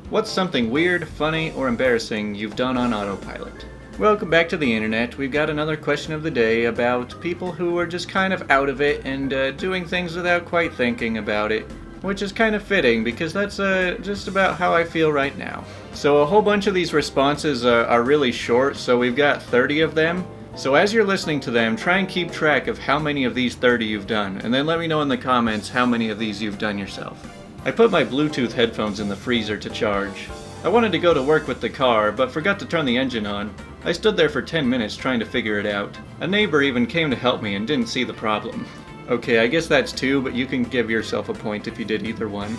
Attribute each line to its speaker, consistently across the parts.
Speaker 1: What's something weird, funny, or embarrassing you've done on autopilot? Welcome back to the internet. We've got another question of the day about people who are just kind of out of it and doing things without quite thinking about it, which is kind of fitting because that's just about how I feel right now. So a whole bunch of these responses are really short, so we've got 30 of them. So as you're listening to them, try and keep track of how many of these 30 you've done, and then let me know in the comments how many of these you've done yourself. I put my Bluetooth headphones in the freezer to charge. I wanted to go to work with the car, but forgot to turn the engine on. I stood there for 10 minutes trying to figure it out. A neighbor even came to help me and didn't see the problem. Okay, I guess that's 2, but you can give yourself a point if you did either one.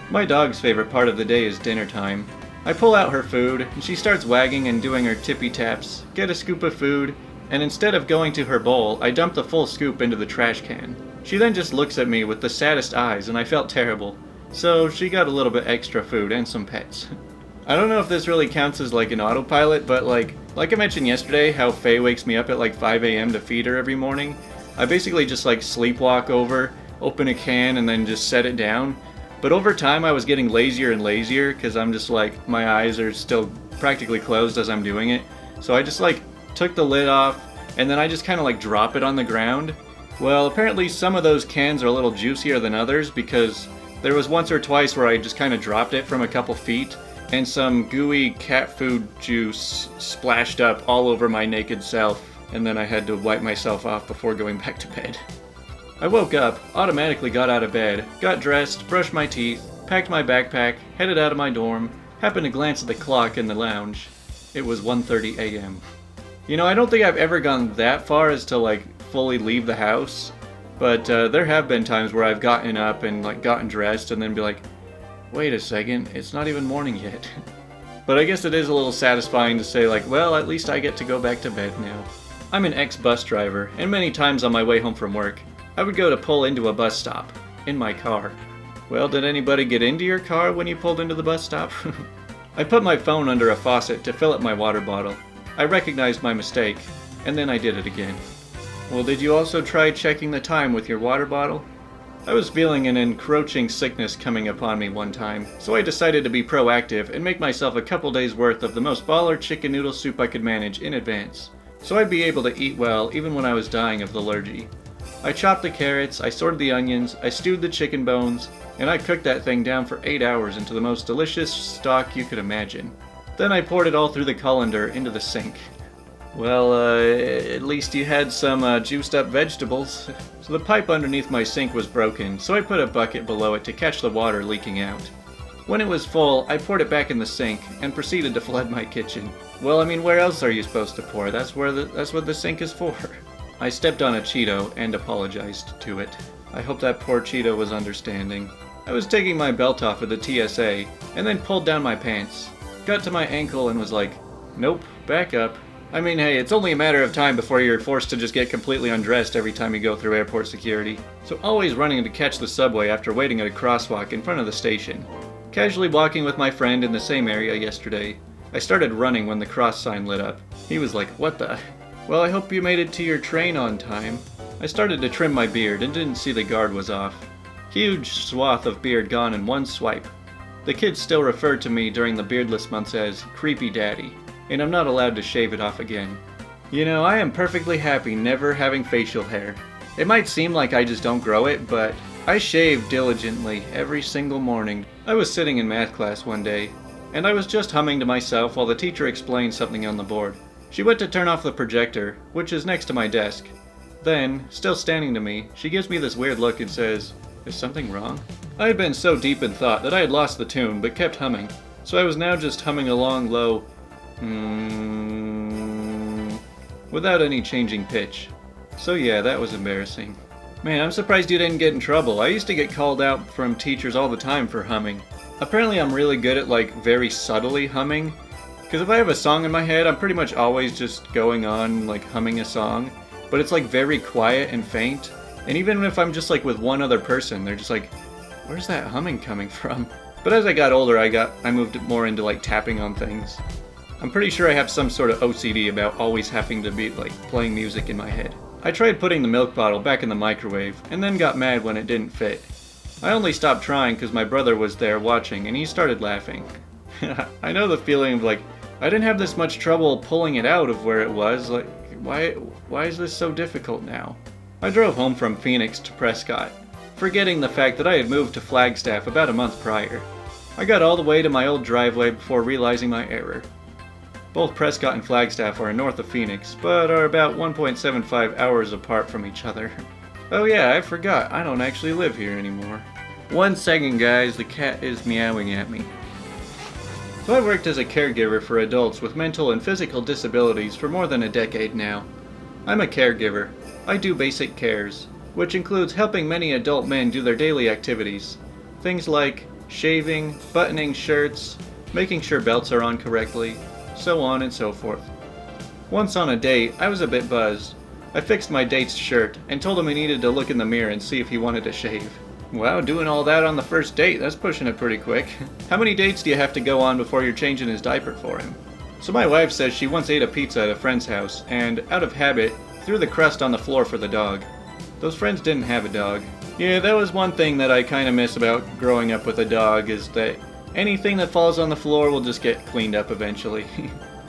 Speaker 1: My dog's favorite part of the day is dinner time. I pull out her food, and she starts wagging and doing her tippy taps, get a scoop of food, and instead of going to her bowl, I dump the full scoop into the trash can. She then just looks at me with the saddest eyes, and I felt terrible. So she got a little bit extra food and some pets. I don't know if this really counts as like an autopilot, but like I mentioned yesterday, how Faye wakes me up at like 5 a.m. to feed her every morning. I basically just like sleepwalk over, open a can, and then just set it down. But over time I was getting lazier and lazier because I'm just like, my eyes are still practically closed as I'm doing it. So I just like took the lid off, and then I just kind of like drop it on the ground. Well, apparently some of those cans are a little juicier than others because there was once or twice where I just kind of dropped it from a couple feet, and some gooey cat food juice splashed up all over my naked self, and then I had to wipe myself off before going back to bed. I woke up, automatically got out of bed, got dressed, brushed my teeth, packed my backpack, headed out of my dorm, happened to glance at the clock in the lounge. It was 1:30 a.m. You know, I don't think I've ever gone that far as to like fully leave the house. But there have been times where I've gotten up and like gotten dressed and then be like, wait a second, it's not even morning yet. But I guess it is a little satisfying to say like, well, at least I get to go back to bed now. I'm an ex-bus driver, and many times on my way home from work, I would go to pull into a bus stop, in my car. Well, did anybody get into your car when you pulled into the bus stop? I put my phone under a faucet to fill up my water bottle. I recognized my mistake, and then I did it again. Well, did you also try checking the time with your water bottle? I was feeling an encroaching sickness coming upon me one time, so I decided to be proactive and make myself a couple days worth of the most baller chicken noodle soup I could manage in advance, so I'd be able to eat well even when I was dying of the allergy. I chopped the carrots, I sorted the onions, I stewed the chicken bones, and I cooked that thing down for 8 hours into the most delicious stock you could imagine. Then I poured it all through the colander into the sink. Well, at least you had some juiced up vegetables. So the pipe underneath my sink was broken, so I put a bucket below it to catch the water leaking out. When it was full, I poured it back in the sink and proceeded to flood my kitchen. Well, I mean, where else are you supposed to pour? That's what the sink is for. I stepped on a Cheeto and apologized to it. I hope that poor Cheeto was understanding. I was taking my belt off at the TSA and then pulled down my pants. Got to my ankle and was like, nope, back up. I mean, hey, it's only a matter of time before you're forced to just get completely undressed every time you go through airport security. So always running to catch the subway after waiting at a crosswalk in front of the station. Casually walking with my friend in the same area yesterday. I started running when the cross sign lit up. He was like, what the? Well, I hope you made it to your train on time. I started to trim my beard and didn't see the guard was off. Huge swath of beard gone in one swipe. The kids still referred to me during the beardless months as Creepy Daddy, and I'm not allowed to shave it off again. You know, I am perfectly happy never having facial hair. It might seem like I just don't grow it, but I shave diligently every single morning. I was sitting in math class one day, and I was just humming to myself while the teacher explained something on the board. She went to turn off the projector, which is next to my desk. Then, still standing to me, she gives me this weird look and says, "Is something wrong?" I had been so deep in thought that I had lost the tune, but kept humming. So I was now just humming along low, without any changing pitch. So yeah, that was embarrassing. Man, I'm surprised you didn't get in trouble. I used to get called out from teachers all the time for humming. Apparently I'm really good at like very subtly humming. Because if I have a song in my head, I'm pretty much always just going on like humming a song. But it's like very quiet and faint. And even if I'm just like with one other person, they're just like, where's that humming coming from? But as I got older, I moved more into like tapping on things. I'm pretty sure I have some sort of OCD about always having to be like playing music in my head. I tried putting the milk bottle back in the microwave and then got mad when it didn't fit. I only stopped trying because my brother was there watching and he started laughing. I know the feeling of like, I didn't have this much trouble pulling it out of where it was. Like, why is this so difficult now? I drove home from Phoenix to Prescott, forgetting the fact that I had moved to Flagstaff about a month prior. I got all the way to my old driveway before realizing my error. Both Prescott and Flagstaff are north of Phoenix, but are about 1.75 hours apart from each other. Oh yeah, I forgot, I don't actually live here anymore. 1 second guys, the cat is meowing at me. So I've worked as a caregiver for adults with mental and physical disabilities for more than a decade now. I'm a caregiver. I do basic cares, which includes helping many adult men do their daily activities. Things like shaving, buttoning shirts, making sure belts are on correctly, so on and so forth. Once on a date, I was a bit buzzed. I fixed my date's shirt and told him he needed to look in the mirror and see if he wanted to shave. Wow, doing all that on the first date, that's pushing it pretty quick. How many dates do you have to go on before you're changing his diaper for him? So my wife says she once ate a pizza at a friend's house and, out of habit, threw the crust on the floor for the dog. Those friends didn't have a dog. Yeah, that was one thing that I kinda miss about growing up with a dog, is that anything that falls on the floor will just get cleaned up eventually.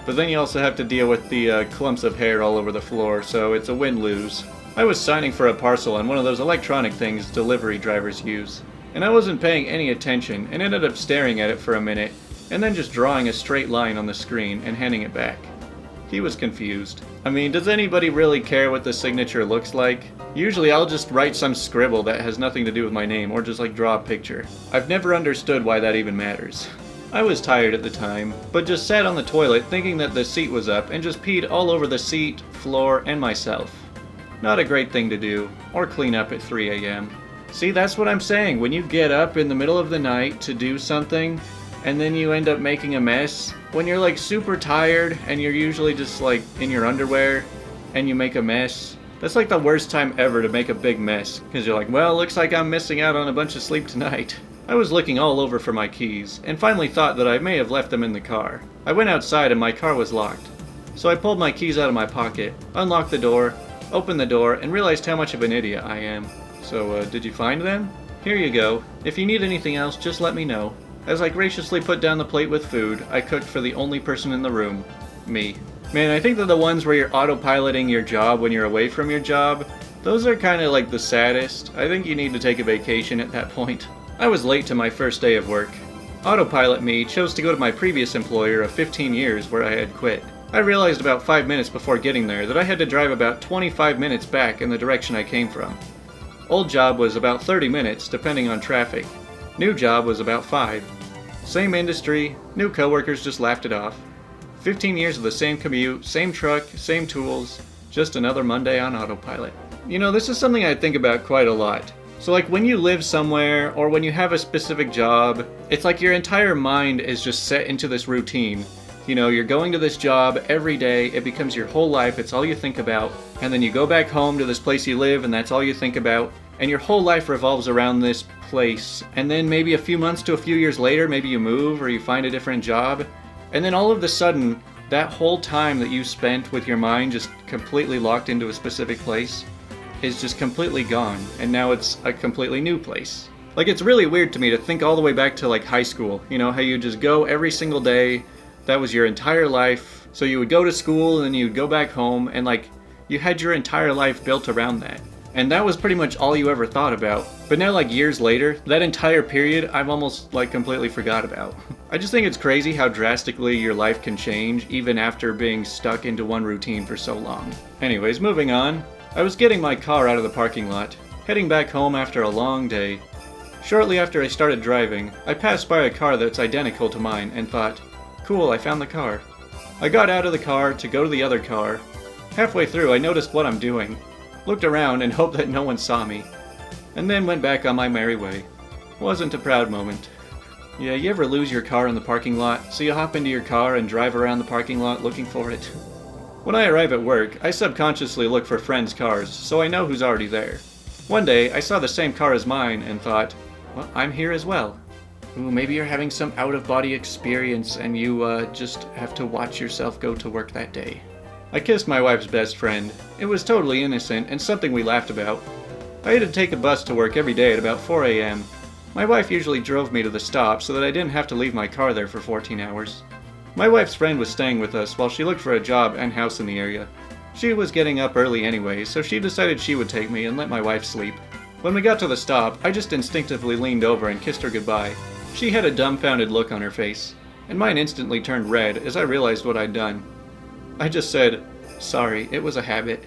Speaker 1: But then you also have to deal with the clumps of hair all over the floor, so it's a win-lose. I was signing for a parcel on one of those electronic things delivery drivers use, and I wasn't paying any attention and ended up staring at it for a minute, and then just drawing a straight line on the screen and handing it back. He was confused. I mean, does anybody really care what the signature looks like? Usually I'll just write some scribble that has nothing to do with my name, or just like draw a picture. I've never understood why that even matters. I was tired at the time, but just sat on the toilet thinking that the seat was up and just peed all over the seat, floor, and myself. Not a great thing to do, or clean up at 3 a.m. See, that's what I'm saying. When you get up in the middle of the night to do something, and then you end up making a mess, when you're like super tired, and you're usually just like in your underwear, and you make a mess, that's like the worst time ever to make a big mess, because you're like, well, looks like I'm missing out on a bunch of sleep tonight. I was looking all over for my keys, and finally thought that I may have left them in the car. I went outside and my car was locked. So I pulled my keys out of my pocket, unlocked the door, opened the door, and realized how much of an idiot I am. So, did you find them? Here you go. If you need anything else, just let me know. As I graciously put down the plate with food, I cooked for the only person in the room. Me. Man, I think that the ones where you're autopiloting your job when you're away from your job, those are kinda like the saddest. I think you need to take a vacation at that point. I was late to my first day of work. Autopilot me chose to go to my previous employer of 15 years where I had quit. I realized about 5 minutes before getting there that I had to drive about 25 minutes back in the direction I came from. Old job was about 30 minutes, depending on traffic. New job was about 5. Same industry, new coworkers just laughed it off. 15 years of the same commute, same truck, same tools, just another Monday on autopilot. You know, this is something I think about quite a lot. So like when you live somewhere, or when you have a specific job, it's like your entire mind is just set into this routine. You know, you're going to this job every day, it becomes your whole life, it's all you think about, and then you go back home to this place you live and that's all you think about, and your whole life revolves around this place, and then maybe a few months to a few years later, maybe you move or you find a different job, and then all of a sudden, that whole time that you spent with your mind just completely locked into a specific place is just completely gone, and now it's a completely new place. Like, it's really weird to me to think all the way back to like high school, you know, how you just go every single day. That was your entire life. So you would go to school and then you'd go back home and like you had your entire life built around that. And that was pretty much all you ever thought about. But now like years later, that entire period I've almost like completely forgot about. I just think it's crazy how drastically your life can change even after being stuck into one routine for so long. Anyways, moving on. I was getting my car out of the parking lot, heading back home after a long day. Shortly after I started driving, I passed by a car that's identical to mine and thought, cool, I found the car. I got out of the car to go to the other car. Halfway through, I noticed what I'm doing, looked around and hoped that no one saw me, and then went back on my merry way. Wasn't a proud moment. Yeah, you ever lose your car in the parking lot, so you hop into your car and drive around the parking lot looking for it? When I arrive at work, I subconsciously look for friends' cars, so I know who's already there. One day, I saw the same car as mine and thought, well, I'm here as well. Ooh, maybe you're having some out-of-body experience and you just have to watch yourself go to work that day. I kissed my wife's best friend. It was totally innocent and something we laughed about. I had to take a bus to work every day at about 4 a.m. My wife usually drove me to the stop so that I didn't have to leave my car there for 14 hours. My wife's friend was staying with us while she looked for a job and house in the area. She was getting up early anyway, so she decided she would take me and let my wife sleep. When we got to the stop, I just instinctively leaned over and kissed her goodbye. She had a dumbfounded look on her face, and mine instantly turned red as I realized what I'd done. I just said, "Sorry, it was a habit."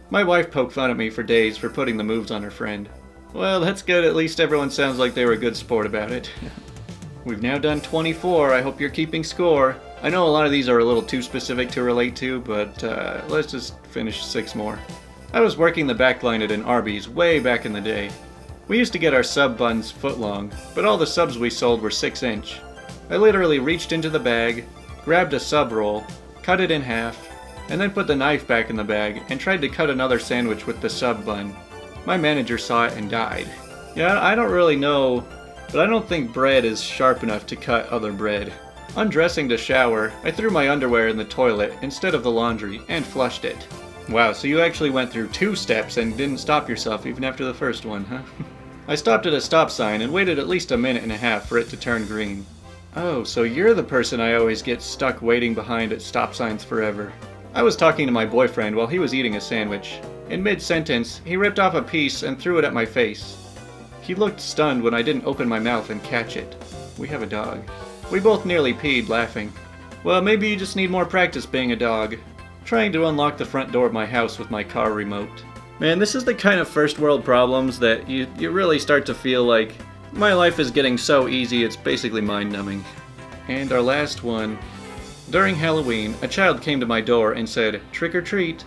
Speaker 1: My wife poked fun at me for days for putting the moves on her friend. Well, that's good, at least everyone sounds like they were a good sport about it. We've now done 24, I hope you're keeping score. I know a lot of these are a little too specific to relate to, but let's just finish 6 more. I was working the back line at an Arby's way back in the day. We used to get our sub buns foot long, but all the subs we sold were 6-inch. I literally reached into the bag, grabbed a sub roll, cut it in half, and then put the knife back in the bag and tried to cut another sandwich with the sub bun. My manager saw it and died. Yeah, I don't really know, but I don't think bread is sharp enough to cut other bread. Undressing to shower, I threw my underwear in the toilet instead of the laundry and flushed it. Wow, so you actually went through 2 steps and didn't stop yourself even after the first one, huh? I stopped at a stop sign and waited at least a minute and a half for it to turn green. Oh, so you're the person I always get stuck waiting behind at stop signs forever. I was talking to my boyfriend while he was eating a sandwich. In mid-sentence, he ripped off a piece and threw it at my face. He looked stunned when I didn't open my mouth and catch it. We have a dog. We both nearly peed laughing. Well, maybe you just need more practice being a dog. Trying to unlock the front door of my house with my car remote. Man, this is the kind of first world problems that you really start to feel like my life is getting so easy it's basically mind-numbing. And our last one. During Halloween, a child came to my door and said, "Trick or treat."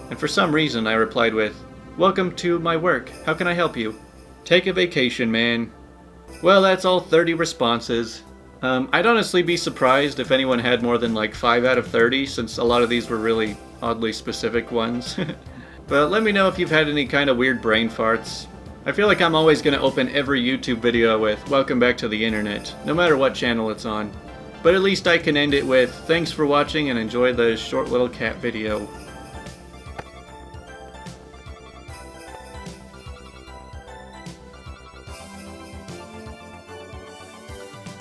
Speaker 1: And for some reason I replied with, "Welcome to my work. How can I help you?" Take a vacation, man. Well, that's all 30 responses. I'd honestly be surprised if anyone had more than like 5 out of 30, since a lot of these were really oddly specific ones. But let me know if you've had any kind of weird brain farts. I feel like I'm always going to open every YouTube video with "Welcome back to the internet," no matter what channel it's on. But at least I can end it with "Thanks for watching and enjoy the short little cat video."